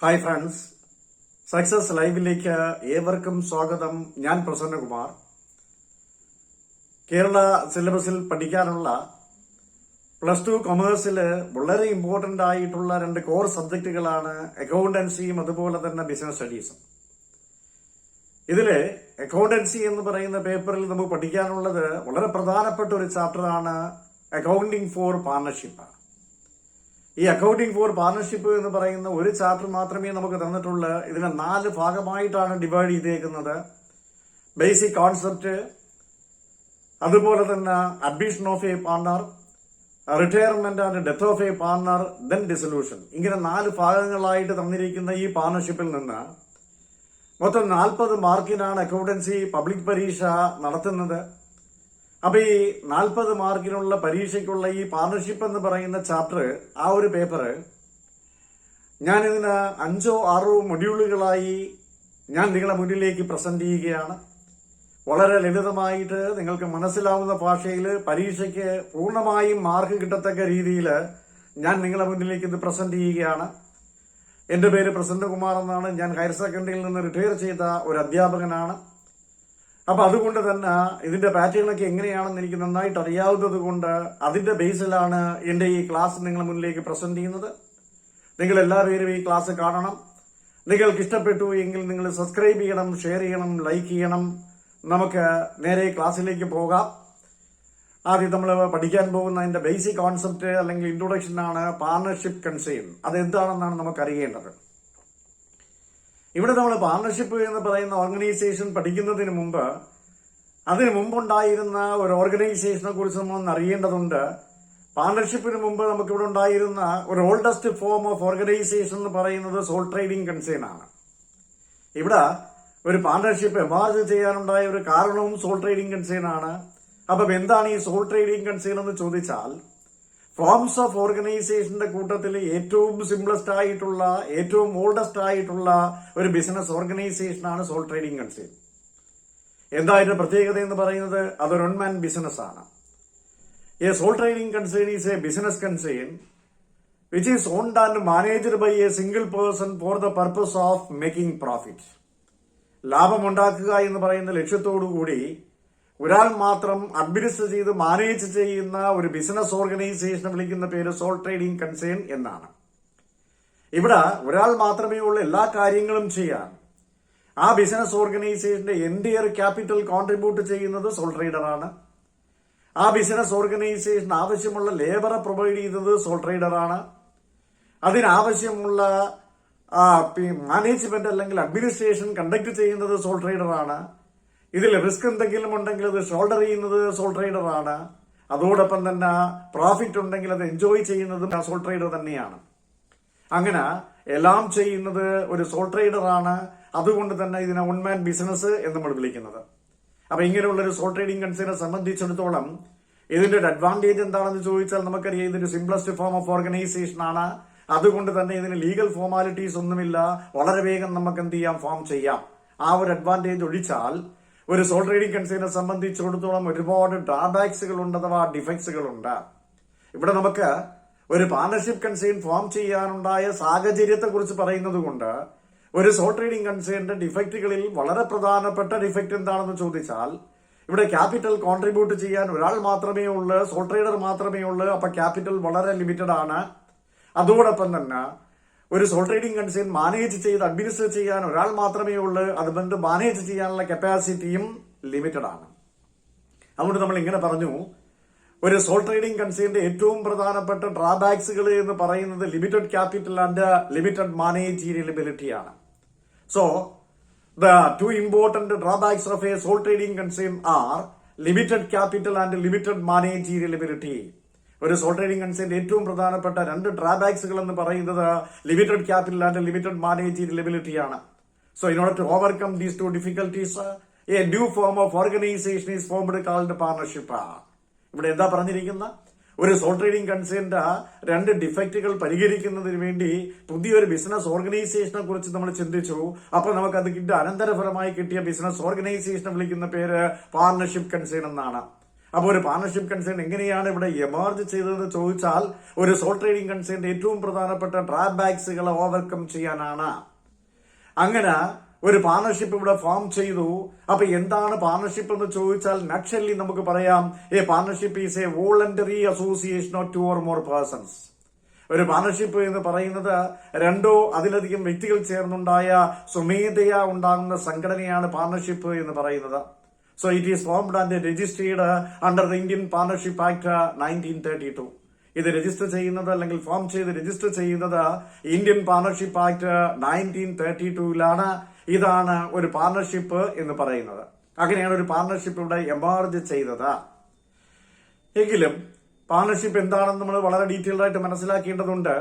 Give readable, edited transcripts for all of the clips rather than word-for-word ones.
Hi friends, success ലൈവിലേക്ക് ഏവർക്കും സ്വാഗതം. ഞാൻ പ്രസന്നകുമാർ. കേരള സിലബസിൽ പഠിക്കാനുള്ള +2 കൊമേഴ്സിൽ വളരെ ഇമ്പോർട്ടന്റ് ആയിട്ടുള്ള 2 കോർ സബ്ജക്റ്റുകളാണ് അക്കൗണ്ടൻസിയും അതുപോലെ തന്നെ ബിസിനസ് സ്റ്റഡീസും. ഇതില് അക്കൗണ്ടൻസി എന്ന് പറയുന്ന പേപ്പറിൽ നമുക്ക് പഠിക്കാനുള്ളത് വളരെ പ്രധാനപ്പെട്ട ഒരു ചാപ്റ്ററാണ് അക്കൗണ്ടിംഗ് ഫോർ പാർട്ണർഷിപ്പ്. ഈ അക്കൗണ്ടിംഗ് ഫോർ പാർട്ണർഷിപ്പ് എന്ന് പറയുന്ന ഒരു ചാപ്റ്റർ മാത്രമേ നമുക്ക് തന്നിട്ടുള്ളൂ. ഇതിനെ 4 ഭാഗമായിട്ടാണ് ഡിവൈഡ് ചെയ്തേക്കുന്നത്. ബേസിക് കോൺസെപ്റ്റ്, അതുപോലെ തന്നെ admission of A partner, retirement and death of A partner, then dissolution. ഇങ്ങനെ 4 ഭാഗങ്ങളായിട്ട് തന്നിരിക്കുന്ന ഈ പാർട്ണർഷിപ്പിൽ നിന്ന് മൊത്തം 40 മാർക്കിനാണ് അക്കൗണ്ടൻസി പബ്ലിക് പരീക്ഷ നടത്തുന്നത്. അപ്പൊ ഈ 40 മാർക്കിനുള്ള പരീക്ഷയ്ക്കുള്ള ഈ പാർട്ണർഷിപ്പ് എന്ന് പറയുന്ന ചാപ്റ്റർ, ആ ഒരു പേപ്പർ ഞാനിതിന് 5-6 മൊഡ്യൂളുകളായി ഞാൻ നിങ്ങളുടെ മുന്നിലേക്ക് പ്രസന്റ് ചെയ്യുകയാണ്. വളരെ ലളിതമായിട്ട് നിങ്ങൾക്ക് മനസ്സിലാവുന്ന ഭാഷയിൽ പരീക്ഷയ്ക്ക് പൂർണ്ണമായും മാർക്ക് കിട്ടത്തക്ക രീതിയിൽ ഞാൻ നിങ്ങളുടെ മുന്നിലേക്ക് ഇത് പ്രസന്റ് ചെയ്യുകയാണ്. എന്റെ പേര് പ്രസന്നകുമാർ എന്നാണ്. ഞാൻ ഹയർ സെക്കൻഡറിയിൽ നിന്ന് റിട്ടയർ ചെയ്ത ഒരു അധ്യാപകനാണ്. അപ്പൊ അതുകൊണ്ട് തന്നെ ഇതിന്റെ പാറ്റേണൊക്കെ എങ്ങനെയാണെന്ന് എനിക്ക് നന്നായിട്ട് അറിയാവുന്നത് കൊണ്ട് അതിന്റെ ബേസിലാണ് എന്റെ ഈ ക്ലാസ് നിങ്ങളുടെ മുന്നിലേക്ക് പ്രസന്റ് ചെയ്യുന്നത്. നിങ്ങൾ എല്ലാവരും ഈ ക്ലാസ് കാണണം. നിങ്ങൾക്ക് ഇഷ്ടപ്പെട്ടു എങ്കിൽ നിങ്ങൾ സബ്സ്ക്രൈബ് ചെയ്യണം, ഷെയർ ചെയ്യണം, ലൈക്ക് ചെയ്യണം. നമുക്ക് നേരെ ക്ലാസ്സിലേക്ക് പോകാം. ആദ്യം നമ്മൾ പഠിക്കാൻ പോകുന്ന അതിന്റെ ബേസിക് കോൺസെപ്റ്റ് അല്ലെങ്കിൽ ഇൻട്രൊഡക്ഷൻ ആണ് പാർട്ണർഷിപ്പ് കൺസേൺ. അതെന്താണെന്നാണ് നമുക്ക് അറിയേണ്ടത്. ഇവിടെ നമ്മൾ പാർട്ണർഷിപ്പ് എന്ന് പറയുന്ന ഓർഗനൈസേഷൻ പഠിക്കുന്നതിന് മുമ്പ് അതിനു മുമ്പുണ്ടായിരുന്ന ഒരു ഓർഗനൈസേഷനെ കുറിച്ച് നമ്മൾ അറിയേണ്ടതുണ്ട്. പാർട്ണർഷിപ്പിന് മുമ്പ് നമുക്കിവിടെ ഉണ്ടായിരുന്ന ഒരു ഓൾഡസ്റ്റ് ഫോം ഓഫ് ഓർഗനൈസേഷൻ എന്ന് പറയുന്നത് സോൾ ട്രേഡിംഗ് കൺസേൺ ആണ്. ഇവിടെ ഒരു പാർട്ണർഷിപ്പ് എമാർജ് ചെയ്യാനുണ്ടായ ഒരു കാരണവും സോൾ ട്രേഡിംഗ് കൺസേൺ ആണ്. അപ്പം എന്താണ് ഈ സോൾ ട്രേഡിംഗ് കൺസേൺ എന്ന് ചോദിച്ചാൽ, ഫോംസ് ഓഫ് ഓർഗനൈസേഷന്റെ കൂട്ടത്തിൽ ഏറ്റവും സിംപ്ലസ്റ്റ് ആയിട്ടുള്ള, ഏറ്റവും ഓൾഡസ്റ്റ് ആയിട്ടുള്ള ഒരു ബിസിനസ് ഓർഗനൈസേഷനാണ് സോൾ ട്രേഡിംഗ് കൺസേൺ. എന്താ ഇതിന്റെ പ്രത്യേകത എന്ന് പറയുന്നത്? അതൊരു ഒൺമാൻ ബിസിനസ് ആണ്. A sole trading concern is a business concern which is owned and managed by a single person for the purpose of making profit. ലാഭമുണ്ടാക്കുക എന്ന് പറയുന്ന ലക്ഷ്യത്തോടുകൂടി ഒരാൾ മാത്രം അഡ്മിനിസ്റ്റർ ചെയ്ത് മാനേജ് ചെയ്യുന്ന ഒരു ബിസിനസ് ഓർഗനൈസേഷനെ വിളിക്കുന്ന പേര് സോൾ ട്രേഡിംഗ് കൺസേൺ എന്നാണ്. ഇവിടെ ഒരാൾ മാത്രമേ ഉള്ളൂ എല്ലാ കാര്യങ്ങളും ചെയ്യാൻ. ആ ബിസിനസ് ഓർഗനൈസേഷന്റെ എൻറ്റയർ ക്യാപിറ്റൽ കോൺട്രിബ്യൂട്ട് ചെയ്യുന്നത് സോൾ ട്രേഡറാണ്. ആ ബിസിനസ് ഓർഗനൈസേഷൻ ആവശ്യമുള്ള ലേബറെ പ്രൊവൈഡ് ചെയ്യുന്നത് സോൾ ട്രേഡറാണ്. അതിനാവശ്യമുള്ള മാനേജ്മെന്റ് അല്ലെങ്കിൽ അഡ്മിനിസ്ട്രേഷൻ കണ്ടക്ട് ചെയ്യുന്നത് സോൾ ട്രേഡറാണ്. ഇതിൽ റിസ്ക് എന്തെങ്കിലും ഉണ്ടെങ്കിൽ അത് ഷോൾഡർ ചെയ്യുന്നത് സോൾ ട്രേഡറാണ്. അതോടൊപ്പം തന്നെ പ്രോഫിറ്റ് ഉണ്ടെങ്കിൽ അത് എൻജോയ് ചെയ്യുന്നതും സോൾ ട്രേഡർ തന്നെയാണ്. അങ്ങനെ എല്ലാം ചെയ്യുന്നത് ഒരു സോൾ ട്രേഡറാണ്. അതുകൊണ്ട് തന്നെ ഇതിനെ ഒൺമാൻ ബിസിനസ് എന്ന് നമ്മൾ വിളിക്കുന്നത്. അപ്പൊ ഇങ്ങനെയുള്ള ഒരു സോൾ ട്രേഡിംഗ് കൺസേണിനെ സംബന്ധിച്ചിടത്തോളം ഇതിന്റെ ഒരു അഡ്വാൻറ്റേജ് എന്താണെന്ന് ചോദിച്ചാൽ നമുക്കറിയാം, ഇതൊരു സിംപ്ലസ്റ്റ് ഫോം ഓഫ് ഓർഗനൈസേഷൻ ആണ്. അതുകൊണ്ട് തന്നെ ഇതിന് ലീഗൽ ഫോർമാലിറ്റീസ് ഒന്നുമില്ല. വളരെ വേഗം നമുക്ക് എന്ത് ചെയ്യാം, ഫോം ചെയ്യാം. ആ ഒരു അഡ്വാൻറ്റേജ് ഒഴിച്ചാൽ ഒരു സോൾ ട്രേഡിംഗ് കൺസേണിനെ സംബന്ധിച്ചിടത്തോളം ഒരുപാട് ഡ്രാബാക്സുകൾ ഉണ്ട്, അഥവാ ഡിഫക്ട്സുകൾ ഉണ്ട്. ഇവിടെ നമുക്ക് ഒരു പാർട്ണർഷിപ്പ് കൺസേൺ ഫോം ചെയ്യാനുണ്ടായ സാഹചര്യത്തെ കുറിച്ച് പറയുന്നത് കൊണ്ട് ഒരു സോൾ ട്രേഡിംഗ് കൺസേണിന്റെ ഡിഫക്റ്റുകളിൽ വളരെ പ്രധാനപ്പെട്ട ഡിഫക്റ്റ് എന്താണെന്ന് ചോദിച്ചാൽ, ഇവിടെ ക്യാപിറ്റൽ കോൺട്രിബ്യൂട്ട് ചെയ്യാൻ ഒരാൾ മാത്രമേ ഉള്ളൂ, സോൾ ട്രേഡർ മാത്രമേ ഉള്ളൂ. അപ്പൊ ക്യാപിറ്റൽ വളരെ ലിമിറ്റഡ് ആണ്. അതോടൊപ്പം തന്നെ ഒരു സോൾ ട്രേഡിംഗ് കൺസേൺ മാനേജ് ചെയ്ത് അഡ്മിനിസ്റ്റർ ചെയ്യാൻ ഒരാൾ മാത്രമേ ഉള്ളൂ. അതുകൊണ്ട് മാനേജ് ചെയ്യാനുള്ള കപ്പാസിറ്റിയും ലിമിറ്റഡ് ആണ്. അതുകൊണ്ട് നമ്മൾ ഇങ്ങനെ പറഞ്ഞു, ഒരു സോൾ ട്രേഡിംഗ് കൺസേണിന്റെ ഏറ്റവും പ്രധാനപ്പെട്ട ഡ്രാബാക്സുകൾ എന്ന് പറയുന്നത് limited capital and limited managerial ability ആണ്. So the 2 important drawbacks of a sole trading concern are limited capital and limited managerialability. ഒരു സോൾ ട്രേഡിംഗ് കൺസേണിന്റെ ഏറ്റവും പ്രധാനപ്പെട്ട 2 ഡ്രാബാക്സുകൾ എന്ന് പറയുന്നത് limited capital and limited managerial ability ആണ്. So in order to overcome these 2 difficulties a new form of organisation is formed called partnership. ഇവിടെ എന്താ പറഞ്ഞിരിക്കുന്ന, ഒരു സോൾ ട്രേഡിംഗ് കൺസേണിന്റെ 2 ഡിഫക്റ്റുകൾ പരിഹരിക്കുന്നതിന് വേണ്ടി പുതിയൊരു ബിസിനസ് ഓർഗനൈസേഷനെ കുറിച്ച് നമ്മൾ ചിന്തിച്ചു. അപ്പൊ നമുക്ക് അത് അനന്തരഫലമായി കിട്ടിയ ബിസിനസ് ഓർഗനൈസേഷനെ വിളിക്കുന്ന പേര് പാർട്ണർഷിപ്പ് കൺസേൺ എന്നാണ്. അപ്പോൾ ഒരു പാർട്ണർഷിപ്പ് കൺസേൺ എങ്ങനെയാണ് ഇവിടെ എമർജ് ചെയ്തതെന്ന് ചോദിച്ചാൽ ഒരു സോൾ ട്രേഡിംഗ് കൺസേണിന്റെ ഏറ്റവും പ്രധാനപ്പെട്ട ഡ്രാബാക്സുകളെ ഓവർകം ചെയ്യാനാണ്. അങ്ങനെ ഒരു പാർട്ണർഷിപ്പ് ഇവിടെ ഫോം ചെയ്തു. അപ്പൊ എന്താണ് പാർട്ണർഷിപ്പ് എന്ന് ചോദിച്ചാൽ നക്ഷലി നമുക്ക് പറയാം, a partnership is a voluntary association of 2 or more persons. ഒരു പാർട്ണർഷിപ്പ് എന്ന് പറയുന്നത് 2 or അതിലധികം വ്യക്തികൾ ചേർന്നുണ്ടായ സ്വമേധയാ ഉണ്ടാകുന്ന സംഘടനയാണ് പാർട്ണർഷിപ്പ് എന്ന് പറയുന്നത്. So it is formed and registered under the Indian Partnership Act 1932. ഇത് രജിസ്റ്റർ ചെയ്യുന്നത് അല്ലെങ്കിൽ ഫോം ചെയ്ത് രജിസ്റ്റർ ചെയ്യുന്നത് ഇന്ത്യൻ പാർട്ണർഷിപ്പ് ആക്ട് 1932 ഇതാണ് ഒരു പാർട്ണർഷിപ്പ് എന്ന് പറയുന്നത്. അങ്ങനെയാണ് ഒരു പാർട്ണർഷിപ്പ് ഇവിടെ എമർജ് ചെയ്തത്. എങ്കിലും പാർട്ണർഷിപ്പ് എന്താണെന്ന് നമ്മൾ വളരെ ഡീറ്റെയിൽഡ് ആയിട്ട് മനസ്സിലാക്കേണ്ടതുണ്ട്.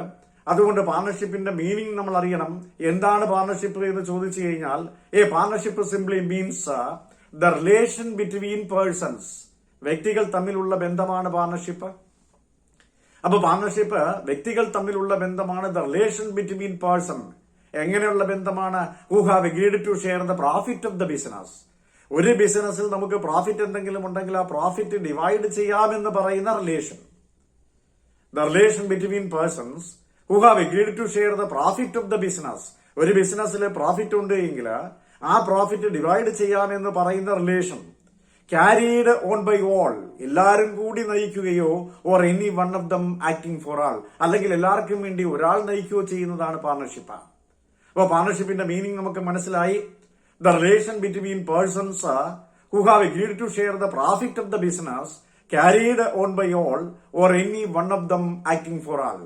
അതുകൊണ്ട് പാർട്ണർഷിപ്പിന്റെ മീനിങ് നമ്മൾ അറിയണം. എന്താണ് പാർട്ണർഷിപ്പ് എന്ന് ചോദിച്ചു കഴിഞ്ഞാൽ, a partnership simply means the relation between persons. വ്യക്തികൾ തമ്മിലുള്ള ബന്ധമാണ് പാർട്ണർഷിപ്പ്. അപ്പൊ പാർട്ണർഷിപ്പ് വ്യക്തികൾ തമ്മിലുള്ള ബന്ധമാണ്. ദ റിലേഷൻ ബിറ്റ്വീൻ പേഴ്സൺ എങ്ങനെയുള്ള ബന്ധമാണ്? Who have agreed to share the profit of the business. ഒരു ബിസിനസ്സിൽ നമുക്ക് പ്രോഫിറ്റ് എന്തെങ്കിലും ഉണ്ടെങ്കിൽ ആ പ്രോഫിറ്റ് ഡിവൈഡ് ചെയ്യാമെന്ന് പറയുന്ന relation. The relation between persons who have agreed to share the profit of the business. ഒരു ബിസിനസ്സിൽ പ്രോഫിറ്റ് ഉണ്ട് എങ്കിൽ ആ പ്രോഫിറ്റ് ഡിവൈഡ് ചെയ്യാമെന്ന് പറയുന്ന relation. Carried on by all, എല്ലാവരും കൂടി നയിക്കുകയോ, or any one of them acting for all, അല്ലെങ്കിൽ എല്ലാവർക്കും വേണ്ടി ഒരാൾ നയിക്കുകയോ ചെയ്യുന്നതാണ് പാർട്ണർഷിപ്പ്. അപ്പോൾ പാർട്ണർഷിപ്പിന്റെ മീനിങ് നമുക്ക് മനസ്സിലായി. The relation between persons who have agreed to share the profit of the business carried on by all or any one of them acting for ആൾ.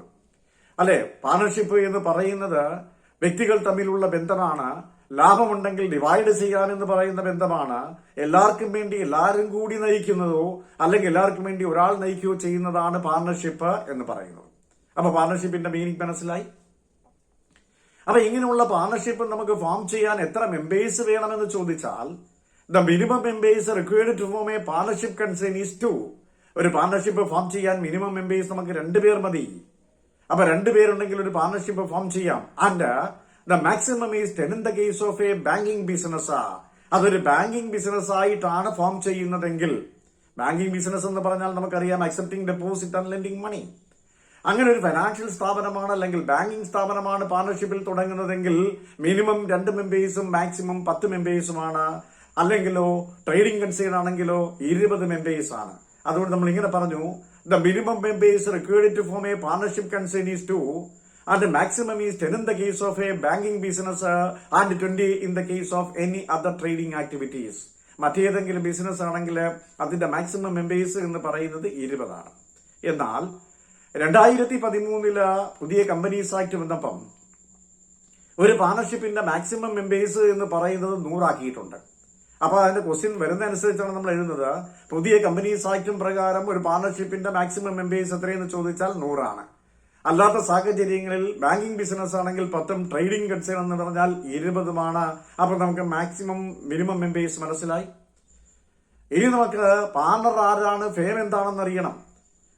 അല്ലെ, partnership എന്ന് പറയുന്നത് വ്യക്തികൾ തമ്മിലുള്ള ബന്ധമാണ്. ലാഭമുണ്ടെങ്കിൽ ഡിവൈഡ് ചെയ്യാമെന്ന് പറയുന്ന ബന്ധമാണ്. എല്ലാവർക്കും വേണ്ടി എല്ലാവരും കൂടി നയിക്കുന്നതോ അല്ലെങ്കിൽ എല്ലാവർക്കും വേണ്ടി ഒരാൾ നയിക്കുകയോ ചെയ്യുന്നതാണ് പാർട്ണർഷിപ്പ് എന്ന് പറയുന്നത്. അപ്പൊ പാർട്ണർഷിപ്പിന്റെ മീനിങ് മനസ്സിലായി. അപ്പൊ ഇങ്ങനെയുള്ള പാർട്ണർഷിപ്പ് നമുക്ക് ഫോം ചെയ്യാൻ എത്ര മെമ്പേഴ്സ് വേണമെന്ന് ചോദിച്ചാൽ, the minimum members required to form a partnership concern is 2. ഒരു പാർട്ണർഷിപ്പ് ഫോം ചെയ്യാൻ മിനിമം മെമ്പേഴ്സ് നമുക്ക് 2 പേർ മതി. അപ്പൊ 2 പേരുണ്ടെങ്കിൽ ഒരു പാർട്ണർഷിപ്പ് ഫോം ചെയ്യാം. And the maximum is 10 in the case of a banking business. അതൊരു ബാങ്കിങ് ബിസിനസ് ആയിട്ടാണ് ഫോം ചെയ്യുന്നതെങ്കിൽ, ബാങ്കിങ് ബിസിനസ് എന്ന് പറഞ്ഞാൽ നമുക്കറിയാം accepting deposit and lending money. അങ്ങനെ ഒരു ഫൈനാൻഷ്യൽ സ്ഥാപനമാണ് അല്ലെങ്കിൽ ബാങ്കിങ് സ്ഥാപനമാണ് പാർട്ണർഷിപ്പിൽ തുടങ്ങുന്നതെങ്കിൽ മിനിമം 2 മെമ്പേഴ്സും മാക്സിമം 10 മെമ്പേഴ്സുമാണ്. അല്ലെങ്കിലോ ട്രേഡിംഗ് കൺസേൺ ആണെങ്കിലോ 20 മെമ്പേഴ്സ് ആണ്. അതുകൊണ്ട് നമ്മൾ ഇങ്ങനെ പറഞ്ഞു, the minimum members required to form a partnership concern is 2. And the maximum is 10 in the case of a banking business and 20 in the case of any other trading activities. മറ്റേതെങ്കിലും business ആണെങ്കിൽ അതിന്റെ maximum members എന്ന് പറയുന്നത് 20 ആണ്. എന്നാൽ 2013 പുതിയ companies act വന്നപ്പം ഒരു പാർട്ണർഷിപ്പിന്റെ മാക്സിമം മെമ്പേഴ്സ് എന്ന് പറയുന്നത് 100 ആക്കിയിട്ടുണ്ട്. അപ്പൊ അതിന്റെ ക്വസ്റ്റ്യൻ വരുന്ന അനുസരിച്ചാണ് നമ്മൾ എഴുതുന്നത്. പുതിയ കമ്പനീസ് ആക്ടും പ്രകാരം ഒരു പാർട്ണർഷിപ്പിന്റെ മാക്സിമം മെമ്പേഴ്സ് എത്രയെന്ന് ചോദിച്ചാൽ 100 ആണ്. അല്ലാത്ത സാഹചര്യങ്ങളിൽ ബാങ്കിങ് ബിസിനസ് ആണെങ്കിൽ 10, ട്രേഡിംഗ് കൺസേൺ എന്ന് പറഞ്ഞാൽ 20. അപ്പൊ നമുക്ക് മാക്സിമം മിനിമം മെമ്പേഴ്സ് മനസ്സിലായി. ഇനി നമുക്ക് പാർട്ണർ ആരാണ്, ഫേം എന്താണെന്ന് അറിയണം.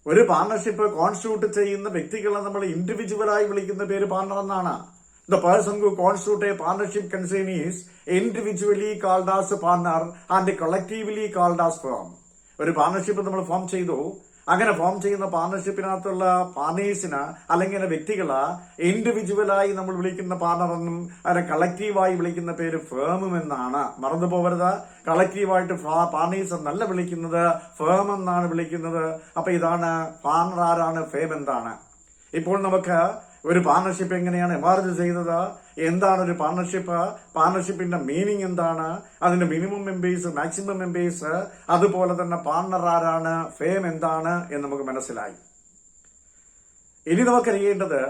ഒരു പാർട്ണർഷിപ്പ് കോൺസ്റ്റിറ്റ്യൂട്ട് ചെയ്യുന്ന വ്യക്തികളെ നമ്മൾ ഇൻഡിവിജ്വലായി വിളിക്കുന്ന പേര് പാർട്ണർ എന്നാണ്. The person who constitute A partnership concern is individually called as partner and collectively called as firm. ഒരു പാർട്ണർഷിപ്പ് നമ്മൾ ഫോം ചെയ്തു. അങ്ങനെ ഫോം ചെയ്യുന്ന പാർട്ണർഷിപ്പിനകത്തുള്ള പാർട്ണേഴ്സിന് അല്ലെങ്കിൽ വ്യക്തികള് ഇൻഡിവിജ്വലായി നമ്മൾ വിളിക്കുന്ന പാർട്ണറെന്നും അതിനെ കളക്റ്റീവായി വിളിക്കുന്ന പേര് ഫേമും എന്നാണ്. മറന്നു പോകരുത്, കളക്റ്റീവായിട്ട് പാർട്ണേഴ്സ് എന്നല്ല വിളിക്കുന്നത്, ഫേം എന്നാണ് വിളിക്കുന്നത്. അപ്പൊ ഇതാണ് പാർട്ണർ ആരാണ്, ഫേം എന്താണ്. ഇപ്പോൾ നമുക്ക് ഒരു പാർട്ണർഷിപ്പ് എങ്ങനെയാണ് എമർജ് ചെയ്തത്, എന്താണ് ഒരു പാർട്ണർഷിപ്പ്, പാർട്ണർഷിപ്പിന്റെ മീനിങ് എന്താണ്, അതിന്റെ മിനിമം മെമ്പേഴ്സ്, മാക്സിമം മെമ്പേഴ്സ്, അതുപോലെ തന്നെ പാർട്ണർ ആരാണ്, ഫേം എന്താണ് എന്ന് നമുക്ക് മനസ്സിലായി. ഇനി നമുക്കറിയേണ്ടത്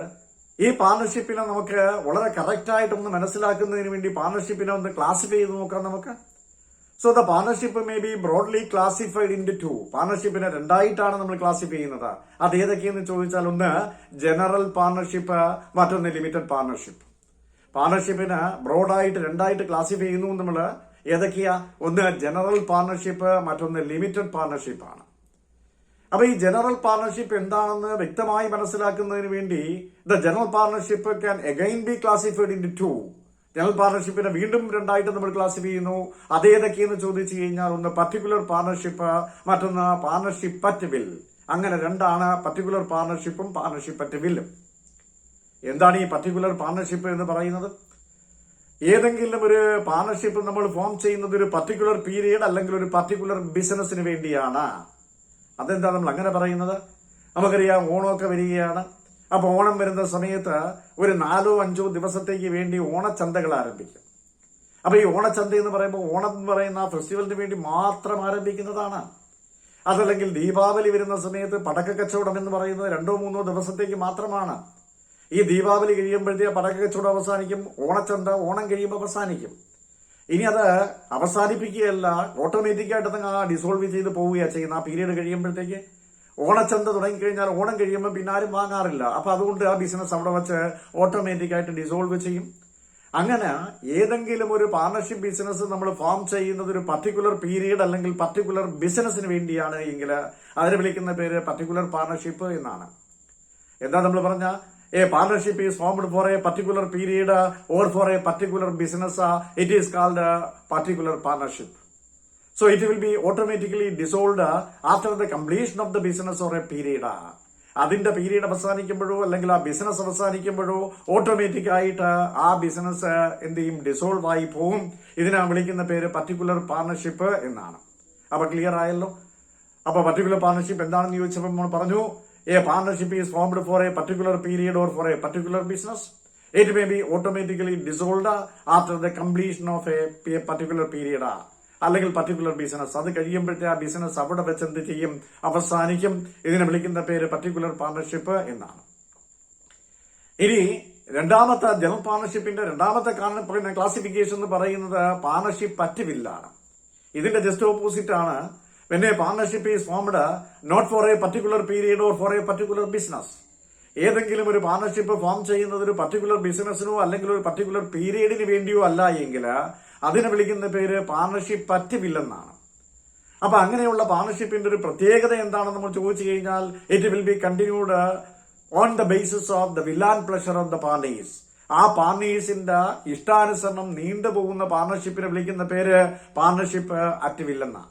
ഈ പാർട്ണർഷിപ്പിനെ നമുക്ക് വളരെ കറക്റ്റായിട്ടൊന്ന് മനസ്സിലാക്കുന്നതിന് വേണ്ടി പാർട്ണർഷിപ്പിനെ ഒന്ന് ക്ലാസിഫൈ ചെയ്ത് നോക്കാം നമുക്ക്. So the partnership may be broadly classified in 2. പാർട്ണർഷിപ്പിനെ 2ആയിട്ടാണ് നമ്മൾ ക്ലാസിഫൈ ചെയ്യുന്നത്. അത് ഏതൊക്കെയെന്ന് ചോദിച്ചാൽ, ഒന്ന് ജനറൽ പാർട്ണർഷിപ്പ്, മറ്റൊന്ന് ലിമിറ്റഡ് പാർട്ണർഷിപ്പ്. പാർട്ണർഷിപ്പിന് ബ്രോഡായിട്ട് 2ആയിട്ട് ക്ലാസിഫൈ ചെയ്യുന്നു നമ്മൾ. ഏതൊക്കെയാ? ഒന്ന് ജനറൽ പാർട്ണർഷിപ്പ്, മറ്റൊന്ന് ലിമിറ്റഡ് പാർട്ണർഷിപ്പ് ആണ്. അപ്പൊ ഈ ജനറൽ പാർട്ണർഷിപ്പ് എന്താണെന്ന് വ്യക്തമായി മനസ്സിലാക്കുന്നതിന് വേണ്ടി the general partnership can again be classified in 2. ജനറൽ പാർട്ണർഷിപ്പിനെ വീണ്ടും രണ്ടായിട്ട് നമ്മൾ ക്ലാസിഫൈ ചെയ്യുന്നു. അതേതൊക്കെയെന്ന് ചോദിച്ചു കഴിഞ്ഞാൽ ഒന്ന് പർട്ടിക്കുലർ പാർട്ണർഷിപ്പ്, മറ്റൊന്ന് പാർട്ണർഷിപ്പ് അറ്റ് വിൽ. അങ്ങനെ രണ്ടാണ് പർട്ടിക്കുലർ പാർട്ണർഷിപ്പും പാർട്ണർഷിപ്പ് അറ്റ് വില്ലും. എന്താണ് ഈ പർട്ടിക്കുലർ പാർട്ണർഷിപ്പ് എന്ന് പറയുന്നത്? ഏതെങ്കിലും ഒരു പാർട്ണർഷിപ്പ് നമ്മൾ ഫോം ചെയ്യുന്നത് ഒരു പർട്ടിക്കുലർ പീരീഡ് അല്ലെങ്കിൽ ഒരു പർട്ടിക്കുലർ ബിസിനസിന് വേണ്ടിയാണ്. അതെന്താ നമ്മൾ അങ്ങനെ പറയുന്നത്? നമുക്കറിയാം, ഓണമൊക്കെ വരികയാണ്. അപ്പൊ ഓണം വരുന്ന സമയത്ത് ഒരു 4-5 ദിവസത്തേക്ക് വേണ്ടി ഓണച്ചന്തകൾ ആരംഭിക്കും. അപ്പൊ ഈ ഓണച്ചന്ത എന്ന് പറയുമ്പോൾ ഓണം എന്ന് പറയുന്ന ഫെസ്റ്റിവലിന് വേണ്ടി മാത്രം ആരംഭിക്കുന്നതാണ്. അതല്ലെങ്കിൽ ദീപാവലി വരുന്ന സമയത്ത് പടക്ക കച്ചവടം എന്ന് പറയുന്നത് 2-3 ദിവസത്തേക്ക് മാത്രമാണ്. ഈ ദീപാവലി കഴിയുമ്പോഴത്തേക്ക് പടക്ക കച്ചവടം അവസാനിക്കും, ഓണച്ചന്ത ഓണം കഴിയുമ്പോൾ അവസാനിക്കും. ഇനി അത് അവസാനിപ്പിക്കുകയല്ല, ഓട്ടോമാറ്റിക്കായിട്ട് ഡിസോൾവ് ചെയ്ത് പോവുകയാണ് ചെയ്യുന്ന. ആ പീരീഡ് കഴിയുമ്പോഴത്തേക്ക് ഓണച്ചന്ത തുടങ്ങിക്കഴിഞ്ഞാൽ ഓണം കഴിയുമ്പോൾ പിന്നെ ആരും വാങ്ങാറില്ല. അപ്പൊ അതുകൊണ്ട് ആ ബിസിനസ് അവിടെ വെച്ച് ഓട്ടോമാറ്റിക്കായിട്ട് ഡിസോൾവ് ചെയ്യും. അങ്ങനെ ഏതെങ്കിലും ഒരു പാർട്ണർഷിപ്പ് ബിസിനസ് നമ്മൾ ഫോം ചെയ്യുന്നത് ഒരു പർട്ടിക്കുലർ പീരീഡ് അല്ലെങ്കിൽ പർട്ടിക്കുലർ ബിസിനസിന് വേണ്ടിയാണ് എങ്കിൽ അതിനെ വിളിക്കുന്ന പേര് പർട്ടിക്കുലർ പാർട്ണർഷിപ്പ് എന്നാണ്. എന്താ നമ്മൾ പറഞ്ഞ A partnership is formed for a particular period or for a particular business. It is called a particular partnership. So it will be automatically dissolved after the completion of the business or a period. അതിന്റെ period അവസാനിക്കുമ്പോഴോ അല്ലെങ്കിൽ ആ business അവസാനിക്കുമ്പോഴോ automatic ആയിട്ട് ആ business എന്ത് ചെയ്യും? Dissolve ആയി പോകും. ഇതിനാ വിളിക്കുന്ന പേര് പർട്ടിക്കുലർ പാർട്ണർഷിപ്പ് എന്നാണ്. അപ്പൊ ക്ലിയർ ആയല്ലോ? അപ്പൊ പർട്ടിക്കുലർ പാർട്ണർഷിപ്പ് എന്താണെന്ന് ചോദിച്ചപ്പോൾ നമ്മൾ പറഞ്ഞു, a partnership is formed for a particular period or for a particular business. It may be automatically dissolved after the completion of a particular period. അല്ലെങ്കിൽ പർട്ടിക്കുലർ ബിസിനസ് അത് കഴിയുമ്പോഴത്തെ ആ ബിസിനസ് അവിടെ വെച്ച് എന്ത് ചെയ്യും? അവസാനിക്കും. ഇതിനെ വിളിക്കുന്ന പേര് പർട്ടിക്കുലർ പാർട്ണർഷിപ്പ് എന്നാണ്. ഇനി രണ്ടാമത്തെ ജനറൽ പാർട്ണർഷിപ്പിന്റെ രണ്ടാമത്തെ ക്ലാസിഫിക്കേഷൻ എന്ന് പറയുന്നത് പാർട്ണർഷിപ്പ് അറ്റ് വില്ലാണ്. ഇതിന്റെ ജസ്റ്റ് ഓപ്പോസിറ്റ് ആണ്. When a partnership is formed not for a particular period or for a particular business. ഏതെങ്കിലും ഒരു പാർട്ണർഷിപ്പ് ഫോം ചെയ്യുന്നത് ഒരു പർട്ടിക്കുലർ ബിസിനസിനോ അല്ലെങ്കിൽ ഒരു പർട്ടിക്കുലർ പീരീഡിന് വേണ്ടിയോ അല്ല എങ്കിൽ അതിനെ വിളിക്കുന്ന പേര് പാർട്ണർഷിപ്പ് അറ്റ് വിൽ എന്നാണ്. അപ്പൊ അങ്ങനെയുള്ള പാർട്ണർഷിപ്പിന്റെ ഒരു പ്രത്യേകത എന്താണെന്ന് നമ്മൾ ചോദിച്ചു കഴിഞ്ഞാൽ, it will be continued on the basis of the will and pleasure of the partners. ആ പാർട്ണേഴ്സിന്റെ ഇഷ്ടാനുസരണം നീണ്ടുപോകുന്ന പാർട്ണർഷിപ്പിനെ വിളിക്കുന്ന പേര് പാർട്ണർഷിപ്പ് അറ്റ് വിൽ എന്നാണ്.